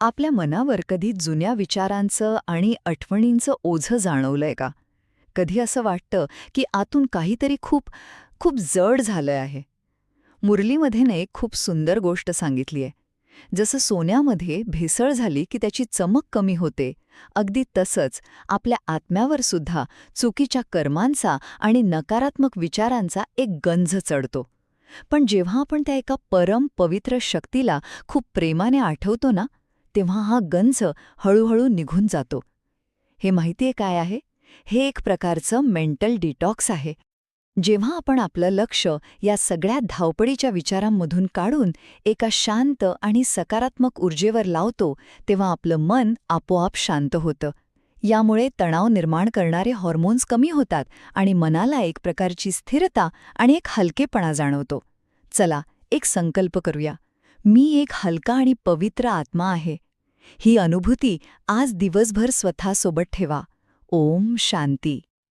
आपल्या मनावर कधी जुन्या विचारांचं आणि आठवणींचं ओझं जाणवलंय का? कधी असं वाटतं की आतून काहीतरी खूप खूप जड झालंय आहे. मुरलीमध्येने एक खूप सुंदर गोष्ट सांगितली आहे. जसं सोन्यामध्ये भेसळ झाली की त्याची चमक कमी होते, अगदी तसंच आपल्या आत्म्यावर सुद्धा चुकीच्या कर्मांचा आणि नकारात्मक विचारांचा एक गंज चढतो. पण जेव्हा आपण त्या एका परम पवित्र शक्तीला खूप प्रेमाने आठवतो ना, तेव्हा हा गंज हळूहळू निघून जातो. हे माहितीये काय आहे? हे एक प्रकारचं मेंटल डिटॉक्स आहे. जेव्हा आपण आपलं लक्ष या सगळ्या धावपळीच्या विचारांमधून काढून एका शांत आणि सकारात्मक ऊर्जेवर लावतो, तेव्हा आपलं मन आपोआप शांत होतं. यामुळे तणाव निर्माण करणारे हॉर्मोन्स कमी होतात आणि मनाला एक प्रकारची स्थिरता आणि एक हलकेपणा जाणवतो. चला, एक संकल्प करूया. मी एक हलका आणि पवित्र आत्मा आहे. ही अनुभूती आज दिवसभर स्वतःसोबत ठेवा. ओम शांती.